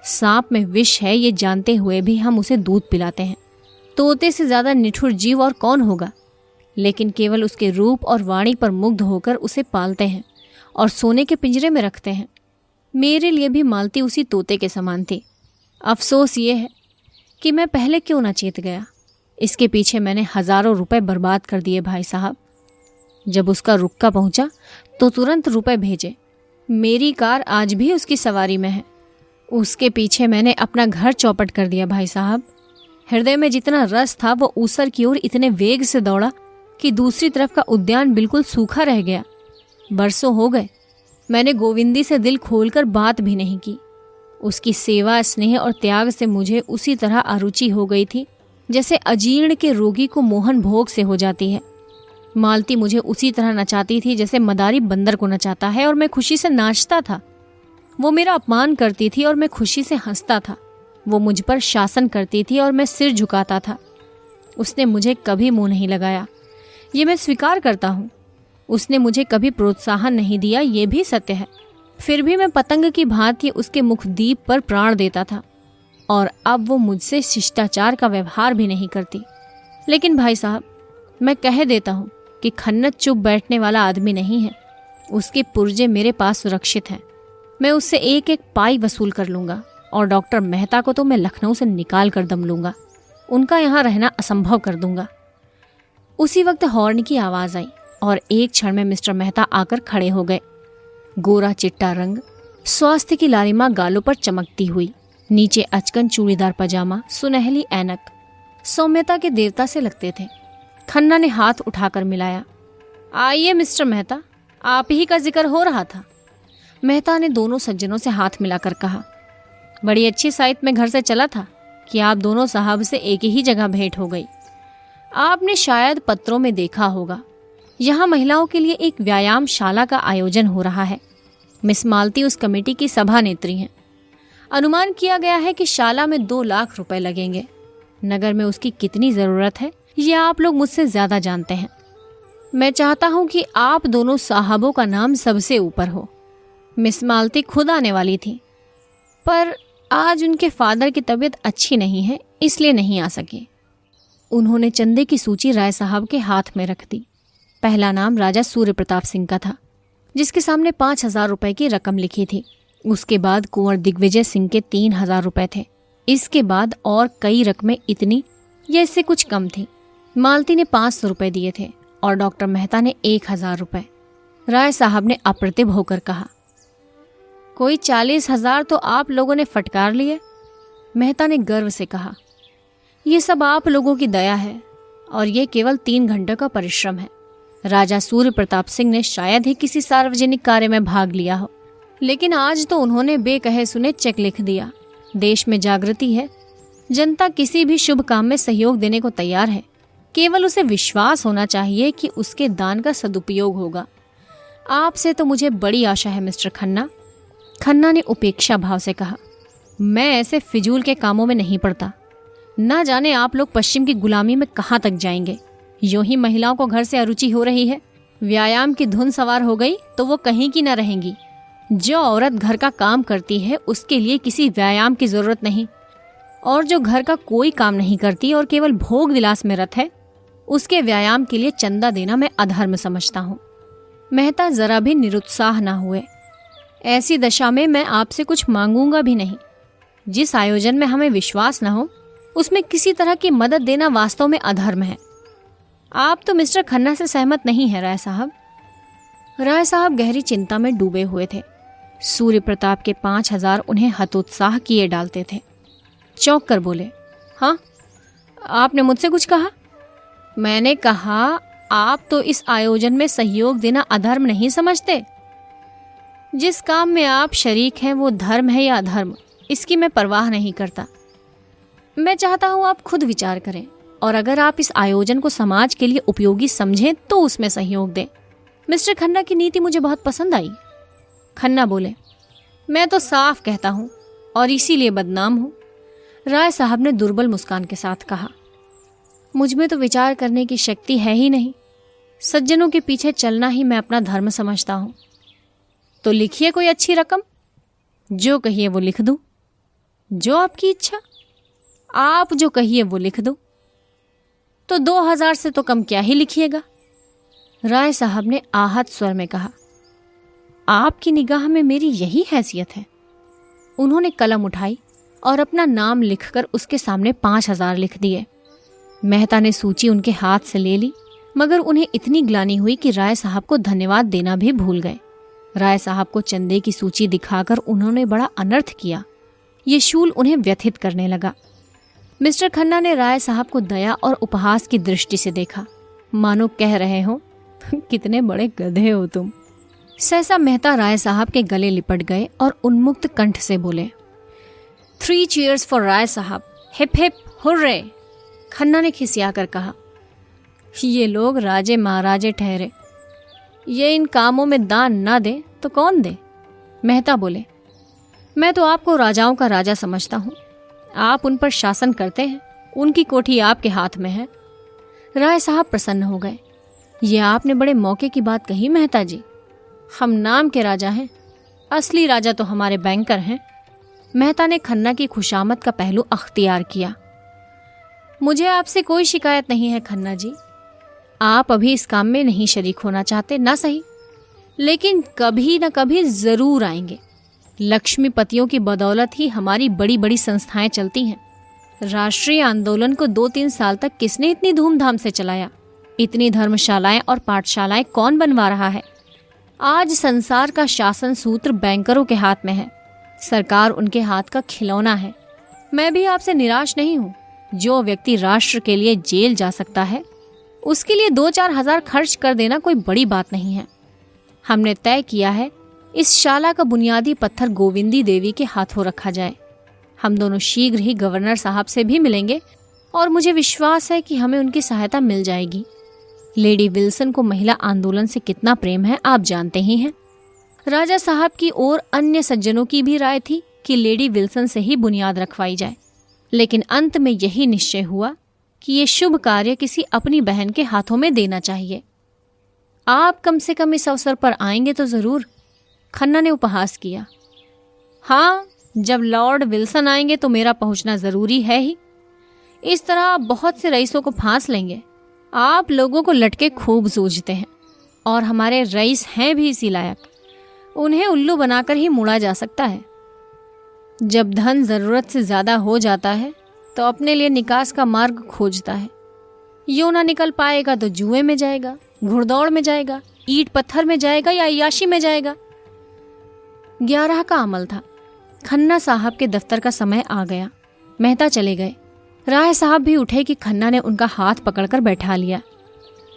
सांप में विष है ये जानते हुए भी हम उसे दूध पिलाते हैं। तोते से ज्यादा निठुर जीव और कौन होगा, लेकिन केवल उसके रूप और वाणी पर मुग्ध होकर उसे पालते हैं और सोने के पिंजरे में रखते हैं। मेरे लिए भी मालती उसी तोते के समान थी। अफसोस ये है कि मैं पहले क्यों न चेत गया। इसके पीछे मैंने हजारों रुपए बर्बाद कर दिए भाई साहब। जब उसका रुक्का पहुंचा तो तुरंत रुपए भेजे। मेरी कार आज भी उसकी सवारी में है। उसके पीछे मैंने अपना घर चौपट कर दिया भाई साहब। हृदय में जितना रस था वो ऊसर की ओर इतने वेग से दौड़ा कि दूसरी तरफ का उद्यान बिल्कुल सूखा रह गया। बरसों हो गए मैंने गोविंदी से दिल खोलकर बात भी नहीं की। उसकी सेवा, स्नेह और त्याग से मुझे उसी तरह अरुचि हो गई थी जैसे अजीर्ण के रोगी को मोहन भोग से हो जाती है। मालती मुझे उसी तरह नचाती थी जैसे मदारी बंदर को नचाता है, और मैं खुशी से नाचता था। वो मेरा अपमान करती थी और मैं खुशी से हंसता था। वो मुझ पर शासन करती थी और मैं सिर झुकाता था। उसने मुझे कभी मुंह नहीं लगाया, ये मैं स्वीकार करता हूँ। उसने मुझे कभी प्रोत्साहन नहीं दिया, ये भी सत्य है। फिर भी मैं पतंग की भांति उसके मुखदीप पर प्राण देता था, और अब वो मुझसे शिष्टाचार का व्यवहार भी नहीं करती। लेकिन भाई साहब, मैं कह देता हूँ कि खन्नत चुप बैठने वाला आदमी नहीं है। उसके पुर्जे मेरे पास सुरक्षित हैं। मैं उससे एक एक पाई वसूल कर लूंगा, और डॉक्टर मेहता को तो मैं लखनऊ से निकाल कर दम लूंगा। उनका यहाँ रहना असंभव कर दूंगा। उसी वक्त हॉर्न की आवाज आई और एक क्षण में मिस्टर मेहता आकर खड़े हो गए। गोरा चिट्टा रंग, स्वास्थ्य की लालिमा गालों पर चमकती हुई, नीचे अचकन चूड़ीदार पजामा, सुनहली ऐनक, सौम्यता के देवता से लगते थे। खन्ना ने हाथ उठाकर मिलाया। आइए मिस्टर मेहता, आप ही का जिक्र हो रहा था। मेहता ने दोनों सज्जनों से हाथ मिलाकर कहा, बड़ी अच्छी साइट में घर से चला था कि आप दोनों साहब से एक ही जगह भेंट हो गई। आपने शायद पत्रों में देखा होगा, यहाँ महिलाओं के लिए एक व्यायाम शाला का आयोजन हो रहा है। मिस मालती उस कमेटी की सभा नेत्री हैं। अनुमान किया गया है कि शाला में 2 लाख रुपए लगेंगे। नगर में उसकी कितनी जरूरत है ये आप लोग मुझसे ज्यादा जानते हैं। मैं चाहता हूँ कि आप दोनों साहबों का नाम सबसे ऊपर हो। मिस मालती खुद आने वाली थी, पर आज उनके फादर की तबीयत अच्छी नहीं है, इसलिए नहीं आ सके। उन्होंने चंदे की सूची राय साहब के हाथ में रख दी। पहला नाम राजा सूर्य प्रताप सिंह का था, जिसके सामने 5,000 रुपए की रकम लिखी थी। उसके बाद कुंवर दिग्विजय सिंह के 3,000 रुपए थे। इसके बाद और कई रकमें इतनी या इससे कुछ कम थी। मालती ने 500 रुपए दिए थे और डॉक्टर मेहता ने 1,000 रुपए। राय साहब ने अप्रतिभ होकर कहा, कोई 40,000 तो आप लोगों ने फटकार लिए। मेहता ने गर्व से कहा, ये सब आप लोगों की दया है और ये केवल 3 घंटे का परिश्रम है। राजा सूर्य प्रताप सिंह ने शायद ही किसी सार्वजनिक कार्य में भाग लिया हो, लेकिन आज तो उन्होंने बेकहे सुने चेक लिख दिया। देश में जागृति है, जनता किसी भी शुभ काम में सहयोग देने को तैयार है। केवल उसे विश्वास होना चाहिए कि उसके दान का सदुपयोग होगा। आपसे तो मुझे बड़ी आशा है मिस्टर खन्ना। खन्ना ने उपेक्षा भाव से कहा, मैं ऐसे फिजूल के कामों में नहीं पड़ता। ना जाने आप लोग पश्चिम की गुलामी में कहाँ तक जाएंगे। यूं ही महिलाओं को घर से अरुचि हो रही है, व्यायाम की धुन सवार हो गई तो वो कहीं की न रहेंगी। जो औरत घर का काम करती है उसके लिए किसी व्यायाम की जरूरत नहीं, और जो घर का कोई काम नहीं करती और केवल भोग विलास में रत है, उसके व्यायाम के लिए चंदा देना मैं अधर्म समझता हूँ। मेहता जरा भी निरुत्साह न हुए। ऐसी दशा में मैं आपसे कुछ मांगूंगा भी नहीं। जिस आयोजन में हमें विश्वास न हो उसमें किसी तरह की मदद देना वास्तव में अधर्म है। आप तो मिस्टर खन्ना से सहमत नहीं है राय साहब। राय साहब गहरी चिंता में डूबे हुए थे। सूर्य प्रताप के 5,000 उन्हें हतोत्साह किए डालते थे। चौंक कर बोले, हाँ, आपने मुझसे कुछ कहा? मैंने कहा, आप तो इस आयोजन में सहयोग देना अधर्म नहीं समझते? जिस काम में आप शरीक हैं वो धर्म है या अधर्म, इसकी मैं परवाह नहीं करता। मैं चाहता हूं आप खुद विचार करें और अगर आप इस आयोजन को समाज के लिए उपयोगी समझें तो उसमें सहयोग दें। मिस्टर खन्ना की नीति मुझे बहुत पसंद आई। खन्ना बोले, मैं तो साफ कहता हूं और इसीलिए बदनाम हूं। राय साहब ने दुर्बल मुस्कान के साथ कहा, मुझ में तो विचार करने की शक्ति है ही नहीं। सज्जनों के पीछे चलना ही मैं अपना धर्म समझता हूं। तो लिखिए कोई अच्छी रकम, जो कहिए वो लिख दूं। जो आपकी इच्छा, आप जो कहिए वो लिख दूं। तो 2,000 से तो कम क्या ही लिखिएगा। राय साहब ने आहत स्वर में कहा, आपकी निगाह में मेरी यही हैसियत है? उन्होंने कलम उठाई और अपना नाम लिखकर उसके सामने 5,000 लिख दिए। मेहता ने सूची उनके हाथ से ले ली, मगर उन्हें इतनी ग्लानि हुई कि राय साहब को धन्यवाद देना भी भूल गए। राय साहब को चंदे की सूची दिखाकर उन्होंने बड़ा अनर्थ किया। ये शूल उन्हें व्यथित करने लगा। मिस्टर खन्ना ने राय साहब को दया और उपहास की दृष्टि से देखा, मानो कह रहे हो, कितने बड़े गधे हो तुम। सहसा मेहता राय साहब के गले लिपट गए और उन्मुक्त कंठ से बोले, 3 चीयर्स फॉर राय साहब, हिप हिप हुर्रे। खन्ना ने खिसियाकर कहा, ये लोग राजे महाराजे ठहरे, ये इन कामों में दान ना दे तो कौन दे? मेहता बोले, मैं तो आपको राजाओं का राजा समझता हूं। आप उन पर शासन करते हैं, उनकी कोठी आपके हाथ में है। राय साहब प्रसन्न हो गए। ये आपने बड़े मौके की बात कही मेहता जी। हम नाम के राजा हैं, असली राजा तो हमारे बैंकर हैं। मेहता ने खन्ना की खुशामद का पहलू अख्तियार किया। मुझे आपसे कोई शिकायत नहीं है खन्ना जी। आप अभी इस काम में नहीं शरीक होना चाहते, ना सही, लेकिन कभी न कभी जरूर आएंगे। लक्ष्मीपतियों की बदौलत ही हमारी बड़ी बड़ी संस्थाएं चलती हैं। राष्ट्रीय आंदोलन को 2-3 साल तक किसने इतनी धूमधाम से चलाया? इतनी धर्मशालाएं और पाठशालाएं कौन बनवा रहा है? आज संसार का शासन सूत्र बैंकरों के हाथ में है। सरकार उनके हाथ का खिलौना है। मैं भी आपसे निराश नहीं हूँ। जो व्यक्ति राष्ट्र के लिए जेल जा सकता है, उसके लिए 2-4 हजार खर्च कर देना कोई बड़ी बात नहीं है। हमने तय किया है इस शाला का बुनियादी पत्थर गोविंदी देवी के हाथों रखा जाए। हम दोनों शीघ्र ही गवर्नर साहब से भी मिलेंगे और मुझे विश्वास है कि हमें उनकी सहायता मिल जाएगी। लेडी विल्सन को महिला आंदोलन से कितना प्रेम है आप जानते ही हैं। राजा साहब की और अन्य सज्जनों की भी राय थी कि लेडी विल्सन से ही बुनियाद रखवाई जाए, लेकिन अंत में यही निश्चय हुआ कि ये शुभ कार्य किसी अपनी बहन के हाथों में देना चाहिए। आप कम से कम इस अवसर पर आएंगे तो जरूर। खन्ना ने उपहास किया। हाँ, जब लॉर्ड विल्सन आएंगे तो मेरा पहुंचना जरूरी है ही। इस तरह आप बहुत से रईसों को फांस लेंगे। आप लोगों को लटके खूब सूझते हैं और हमारे रईस हैं भी इसी लायक। उन्हें उल्लू बनाकर ही मुड़ा जा सकता है। जब धन जरूरत से ज्यादा हो जाता है तो अपने लिए निकास का मार्ग खोजता है। यूं ना निकल पाएगा तो जुए में जाएगा, घुड़दौड़ में जाएगा, ईंट पत्थर में जाएगा या अय्याशी में जाएगा। 11 का अमल था। खन्ना साहब के दफ्तर का समय आ गया। मेहता चले गए। राय साहब भी उठे कि खन्ना ने उनका हाथ पकड़कर बैठा लिया।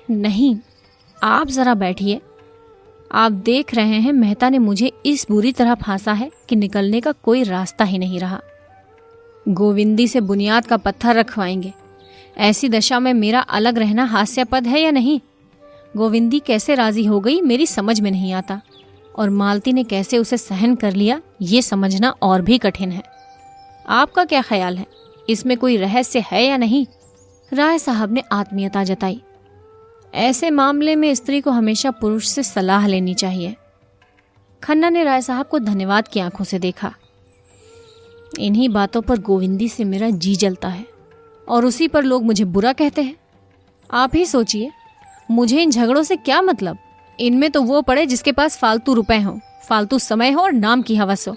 नहीं, आप जरा बैठिए। आप देख रहे हैं मेहता ने मुझे इस बुरी तरह फांसा है कि निकलने का कोई रास्ता ही नहीं रहा। गोविंदी से बुनियाद का पत्थर रखवाएंगे। ऐसी दशा में मेरा अलग रहना हास्यास्पद है या नहीं? गोविंदी कैसे राजी हो गई मेरी समझ में नहीं आता, और मालती ने कैसे उसे सहन कर लिया ये समझना और भी कठिन है। आपका क्या ख्याल है, इसमें कोई रहस्य है या नहीं? राय साहब ने आत्मीयता जताई। ऐसे मामले में स्त्री को हमेशा पुरुष से सलाह लेनी चाहिए। खन्ना ने राय साहब को धन्यवाद की आंखों से देखा। इन्हीं बातों पर गोविंदी से मेरा जी जलता है और उसी पर लोग मुझे बुरा कहते हैं। आप ही सोचिए, मुझे इन झगड़ों से क्या मतलब? इनमें तो वो पड़े जिसके पास फालतू रुपए हो, फालतू समय हो और नाम की हवस हो।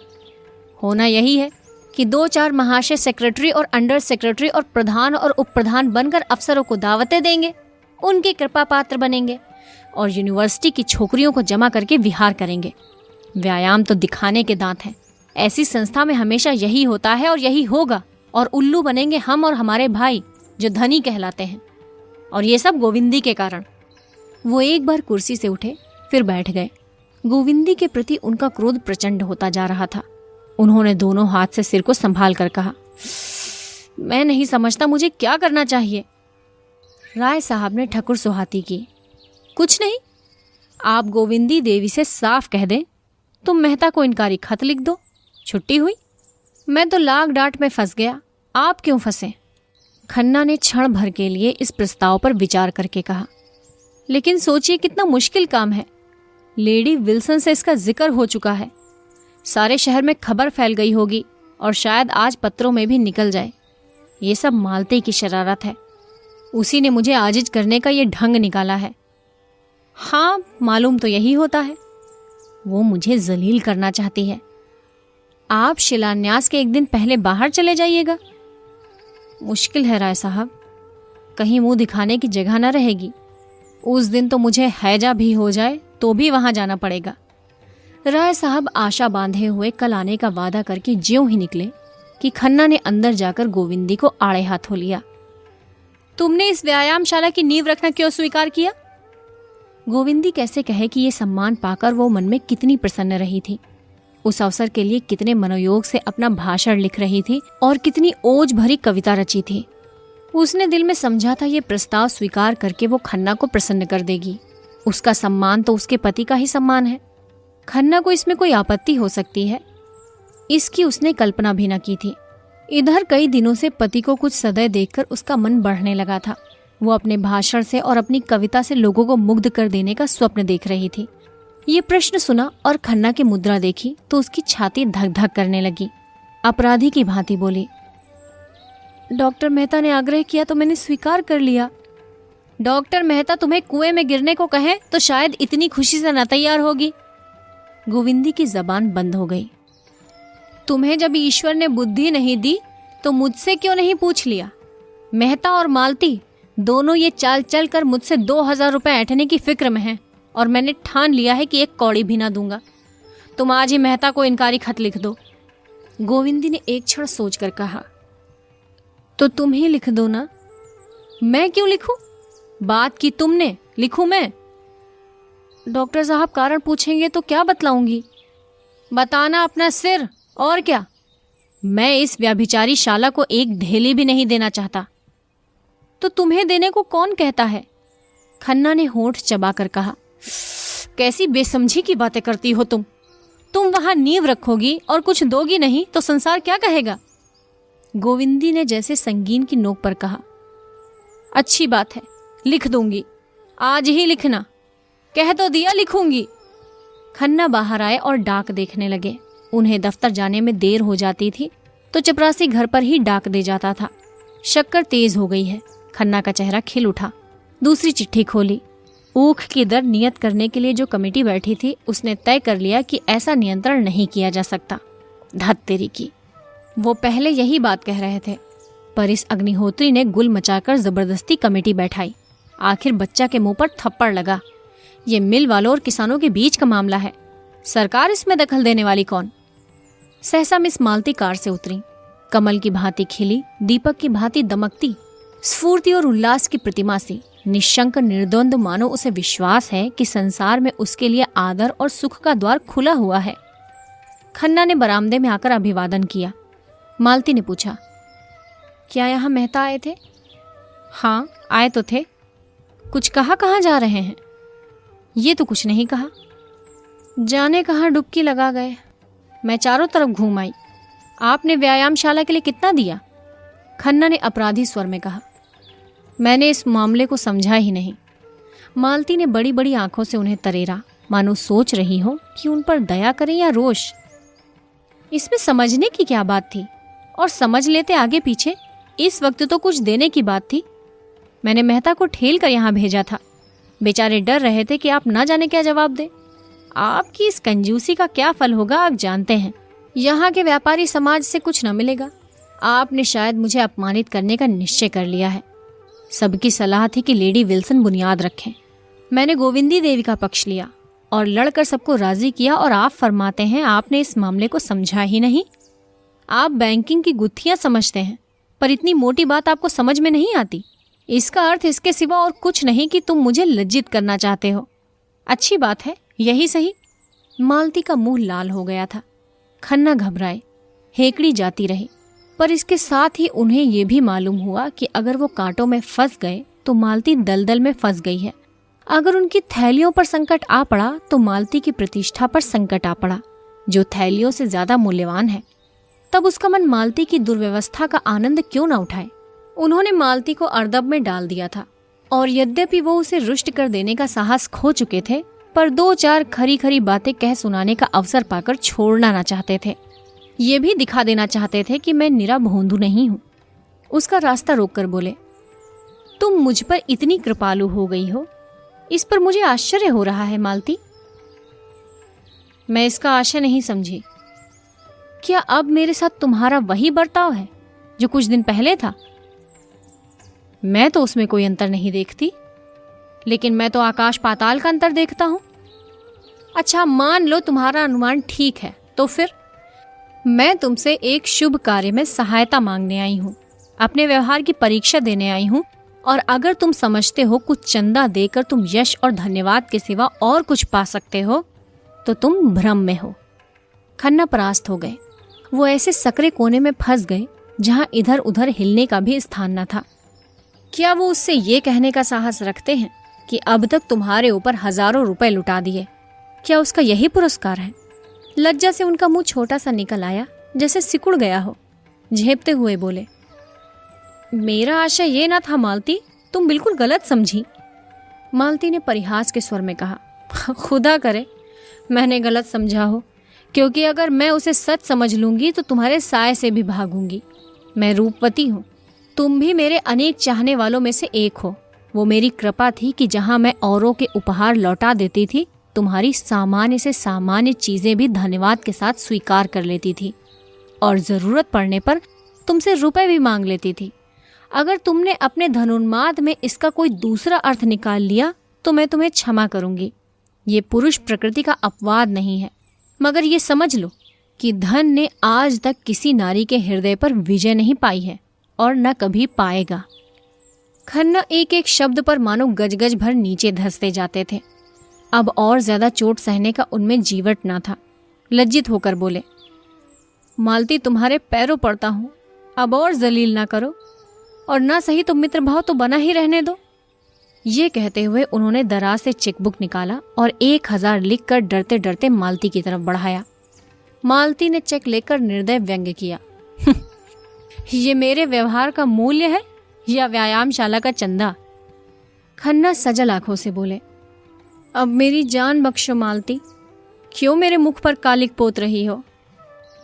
होना यही है कि 2-4 महाशय सेक्रेटरी और अंडर सेक्रेटरी और प्रधान और उप प्रधान बनकर अफसरों को दावतें देंगे उनके कृपा पात्र बनेंगे और यूनिवर्सिटी की छोकरियों को जमा करके विहार करेंगे। व्यायाम तो दिखाने के दांत हैं। ऐसी संस्था में हमेशा यही होता है और यही होगा, और उल्लू बनेंगे हम और हमारे भाई जो धनी कहलाते हैं, और ये सब गोविंदी के कारण। वो एक बार कुर्सी से उठे, फिर बैठ गए। गोविंदी के प्रति उनका क्रोध प्रचंड होता जा रहा था। उन्होंने दोनों हाथ से सिर को संभाल कर कहा, मैं नहीं समझता मुझे क्या करना चाहिए। राय साहब ने ठकुर सुहाती की, कुछ नहीं, आप गोविंदी देवी से साफ कह दें, तुम मेहता को इनकारी खत लिख दो, छुट्टी हुई। मैं तो लाग डांट में फंस गया, आप क्यों फंसे? खन्ना ने क्षण भर के लिए इस प्रस्ताव पर विचार करके कहा, लेकिन सोचिए कितना मुश्किल काम है। लेडी विल्सन से इसका जिक्र हो चुका है, सारे शहर में खबर फैल गई होगी और शायद आज पत्रों में भी निकल जाए। ये सब मालती की शरारत है, उसी ने मुझे आजिज करने का ये ढंग निकाला है। हाँ, मालूम तो यही होता है, वो मुझे जलील करना चाहती है। आप शिलान्यास के एक दिन पहले बाहर चले जाइएगा। मुश्किल है राय साहब, कहीं मुंह दिखाने की जगह न रहेगी। उस दिन तो मुझे हैजा भी हो जाए तो भी वहां जाना पड़ेगा। राय साहब आशा बांधे हुए कल आने का वादा करके ज्यों ही निकले कि खन्ना ने अंदर जाकर गोविंदी को आड़े हाथों लिया। तुमने इस व्यायामशाला की नींव रखना क्यों स्वीकार किया? गोविंदी कैसे कहे कि ये सम्मान पाकर वो मन में कितनी प्रसन्न रही थी, उस अवसर के लिए कितने मनोयोग से अपना भाषण लिख रही थी और कितनी ओज भरी कविता रची थी। उसने दिल में समझा था ये प्रस्ताव स्वीकार करके वो खन्ना को प्रसन्न कर देगी। उसका सम्मान तो उसके पति का ही सम्मान है, खन्ना को इसमें कोई आपत्ति हो सकती है, इसकी उसने कल्पना भी न की थी। इधर कई दिनों से पति को कुछ सदैव देखकर उसका मन बढ़ने लगा था। वो अपने भाषण से और अपनी कविता से लोगों को मुग्ध कर देने का स्वप्न देख रही थी। ये प्रश्न सुना और खन्ना की मुद्रा देखी तो उसकी छाती धक धक करने लगी। अपराधी की भांति बोली, डॉक्टर मेहता ने आग्रह किया तो मैंने स्वीकार कर लिया। डॉक्टर मेहता तुम्हें कुएं में गिरने को कहें तो शायद इतनी खुशी से न तैयार होगी। गोविंदी की जबान बंद हो गई। तुम्हें जब ईश्वर ने बुद्धि नहीं दी तो मुझसे क्यों नहीं पूछ लिया? मेहता और मालती दोनों ये चाल चल कर मुझसे 2000 रुपए ऐंठने की फिक्र में हैं और मैंने ठान लिया है कि एक कौड़ी भी ना दूंगा। तुम आज ही मेहता को इनकारी खत लिख दो। गोविंदी ने एक क्षण सोचकर कहा, तो तुम ही लिख दो ना। मैं क्यों लिखूं? बात की तुमने, लिखूं मैं? डॉक्टर साहब कारण पूछेंगे तो क्या बतलाऊंगी? बताना अपना सिर, और क्या। मैं इस व्याभिचारी शाला को एक ढेली भी नहीं देना चाहता। तो तुम्हें देने को कौन कहता है? खन्ना ने होंठ चबाकर कहा, कैसी बेसमझी की बातें करती हो तुम वहां नींव रखोगी और कुछ दोगी नहीं तो संसार क्या कहेगा? गोविंदी ने जैसे संगीन की नोक पर कहा, अच्छी बात है, लिख दूंगी, आज ही लिखना। कह तो दिया, लिखूंगी। खन्ना बाहर आए और डाक देखने लगे। उन्हें दफ्तर जाने में देर हो जाती थी तो चपरासी घर पर ही डाक दे जाता था। शक्कर तेज हो गई है। खन्ना का चेहरा खिल उठा। दूसरी चिट्ठी खोली। ऊख की दर नियत करने के लिए जो कमेटी बैठी थी उसने तय कर लिया कि ऐसा नियंत्रण नहीं किया जा सकता। धत तेरी की, वो पहले यही बात कह रहे थे, पर इस अग्निहोत्री ने गुल मचाकर जबरदस्ती कमेटी बैठाई। आखिर बच्चा के मुंह पर थप्पड़ लगा। ये मिल वालों और किसानों के बीच का मामला है, सरकार इसमें दखल देने वाली कौन? सहसा मिस मालती कार से उतरी। कमल की भांति खिली, दीपक की भांति दमकती, स्फूर्ति और उल्लास की प्रतिमा सी, निशंक निर्द्वंद, मानो उसे विश्वास है कि संसार में उसके लिए आदर और सुख का द्वार खुला हुआ है। खन्ना ने बरामदे में आकर अभिवादन किया। मालती ने पूछा, क्या यहाँ मेहता आए थे? हाँ, आए तो थे। कुछ कहा कहाँ जा रहे हैं? ये तो कुछ नहीं कहा। जाने कहाँ डुबकी लगा गए। मैं चारों तरफ घूम आई। आपने व्यायामशाला के लिए कितना दिया? खन्ना ने अपराधी स्वर में कहा, मैंने इस मामले को समझा ही नहीं। मालती ने बड़ी बड़ी आंखों से उन्हें तरेरा, मानो सोच रही हो कि उन पर दया करें या रोष। इसमें समझने की क्या बात थी? और समझ लेते आगे पीछे, इस वक्त तो कुछ देने की बात थी। मैंने मेहता को ठेल कर यहाँ भेजा था। बेचारे डर रहे थे कि आप ना जाने क्या जवाब दें। आपकी इस कंजूसी का क्या फल होगा आप जानते हैं। यहाँ के व्यापारी समाज से कुछ न मिलेगा। आपने शायद मुझे अपमानित करने का निश्चय कर लिया है। सबकी सलाह थी कि लेडी विल्सन बुनियाद रखें। मैंने गोविंदी देवी का पक्ष लिया और लड़कर सबको राजी किया, और आप फरमाते हैं आपने इस मामले को समझा ही नहीं। आप बैंकिंग की गुत्थियां समझते हैं, पर इतनी मोटी बात आपको समझ में नहीं आती। इसका अर्थ इसके सिवा और कुछ नहीं कि तुम मुझे लज्जित करना चाहते हो। अच्छी बात है, यही सही। मालती का मुंह लाल हो गया था। खन्ना घबराए, हेकड़ी जाती रही, पर इसके साथ ही उन्हें यह भी मालूम हुआ कि अगर वो कांटों में फंस गए तो मालती दलदल में फंस गई है। अगर उनकी थैलियों पर संकट आ पड़ा तो मालती की प्रतिष्ठा पर संकट आ पड़ा, जो थैलियों से ज्यादा मूल्यवान है। तब उसका मन मालती की दुर्व्यवस्था का आनंद क्यों न उठाए। उन्होंने मालती को अर्दब में डाल दिया था, और यद्यपि वो उसे रुष्ट कर देने का साहस खो चुके थे, पर 2-4 खरी खरी बातें कह सुनाने का अवसर पाकर छोड़ना ना चाहते थे। ये भी दिखा देना चाहते थे कि मैं निरा भोंदू नहीं हूँ। उसका रास्ता रोककर बोले, तुम मुझ पर इतनी कृपालु हो गई हो, इस पर मुझे आश्चर्य हो रहा है मालती। मैं इसका आशय नहीं समझी। क्या अब मेरे साथ तुम्हारा वही बर्ताव है जो कुछ दिन पहले था? मैं तो उसमें कोई अंतर नहीं देखती, लेकिन मैं तो आकाश पाताल का अंतर देखता हूं। अच्छा, मान लो तुम्हारा अनुमान ठीक है, तो फिर मैं तुमसे एक शुभ कार्य में सहायता मांगने आई हूं, अपने व्यवहार की परीक्षा देने आई हूं, और अगर तुम समझते हो कुछ चंदा देकर तुम यश और धन्यवाद के सिवा और कुछ पा सकते हो, तो तुम भ्रम में हो। खन्ना परास्त हो गए। वो ऐसे सकरे कोने में फंस गए जहां इधर उधर हिलने का भी स्थान न था। क्या वो उससे ये कहने का साहस रखते हैं कि अब तक तुम्हारे ऊपर हजारों रुपए लुटा दिए? क्या उसका यही पुरस्कार है? लज्जा से उनका मुंह छोटा सा निकल आया, जैसे सिकुड़ गया हो। झेपते हुए बोले, मेरा आशय ये ना था मालती, तुम बिल्कुल गलत समझी। मालती ने परिहास के स्वर में कहा, खुदा करे मैंने गलत समझा हो, क्योंकि अगर मैं उसे सच समझ लूंगी तो तुम्हारे साय से भी भागूंगी। मैं रूपवती हूँ, तुम भी मेरे अनेक चाहने वालों में से एक हो। वो मेरी कृपा थी कि जहां मैं औरों के उपहार लौटा देती थी, तुम्हारी सामान्य से सामान्य चीजें भी धन्यवाद के साथ स्वीकार कर लेती थी, और जरूरत पड़ने पर तुमसे रुपए भी मांग लेती थी। अगर तुमने अपने धनुन्माद में इसका कोई दूसरा अर्थ निकाल लिया तो मैं तुम्हें क्षमा करूंगी। ये पुरुष प्रकृति का अपवाद नहीं है, मगर ये समझ लो कि धन ने आज तक किसी नारी के हृदय पर विजय नहीं पाई है, और न कभी पाएगा। खन्ना एक एक शब्द पर मानो गजगज भर नीचे धंसते जाते थे। अब और ज्यादा चोट सहने का उनमें जीवट ना था। लज्जित होकर बोले, मालती तुम्हारे पैरों पड़ता हूं, अब और जलील ना करो, और ना सही तो मित्र भाव तो बना ही रहने दो। ये कहते हुए उन्होंने दराज से चेकबुक निकाला और 1000 लिखकर डरते डरते मालती की तरफ बढ़ाया। मालती ने चेक लेकर निर्दय व्यंग्य किया, ये मेरे व्यवहार का मूल्य है या व्यायामशाला का चंदा? खन्ना सजल आंखों से बोले, अब मेरी जान बख्शो मालती, क्यों मेरे मुख पर कालिक पोत रही हो?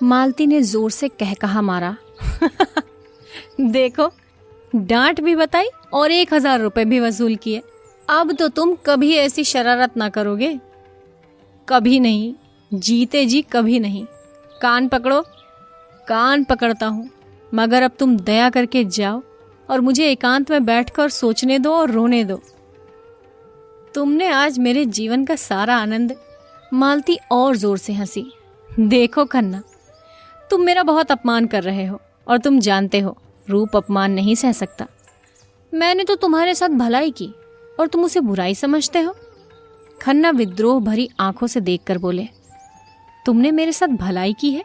मालती ने जोर से कहकहा मारा, देखो, डांट भी बताई और 1000 रुपए भी वसूल किए। अब तो तुम कभी ऐसी शरारत ना करोगे। कभी नहीं, जीते जी कभी नहीं। कान पकड़ो। कान पकड़ता हूं, मगर अब तुम दया करके जाओ और मुझे एकांत में बैठकर सोचने दो और रोने दो। तुमने आज मेरे जीवन का सारा आनंद। मालती और जोर से हंसी। देखो खन्ना, तुम मेरा बहुत अपमान कर रहे हो, और तुम जानते हो रूप अपमान नहीं सह सकता। मैंने तो तुम्हारे साथ भलाई की और तुम उसे बुराई समझते हो। खन्ना विद्रोह भरी आंखों से देखकर बोले, तुमने मेरे साथ भलाई की है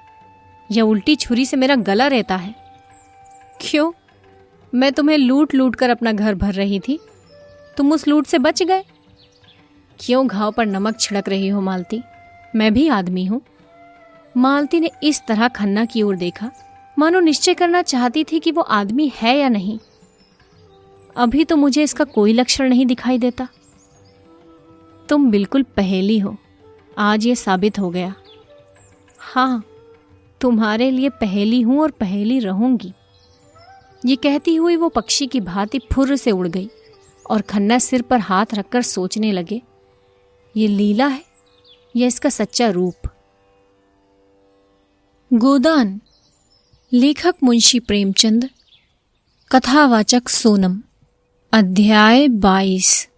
या उल्टी छुरी से मेरा गला रहता है? क्यों? मैं तुम्हें लूट लूट कर अपना घर भर रही थी, तुम उस लूट से बच गए। क्यों घाव पर नमक छिड़क रही हो मालती? मैं भी आदमी हूं। मालती ने इस तरह खन्ना की ओर देखा, मानो निश्चय करना चाहती थी कि वो आदमी है या नहीं। अभी तो मुझे इसका कोई लक्षण नहीं दिखाई देता। तुम बिल्कुल पहेली हो, आज ये साबित हो गया। हाँ, तुम्हारे लिए पहेली हूं और पहेली रहूंगी। ये कहती हुई वो पक्षी की भांति फुर्र से उड़ गई, और खन्ना सिर पर हाथ रखकर सोचने लगे, ये लीला है या इसका सच्चा रूप? गोदान, लेखक मुंशी प्रेमचंद, कथावाचक सोनम। अध्याय 22।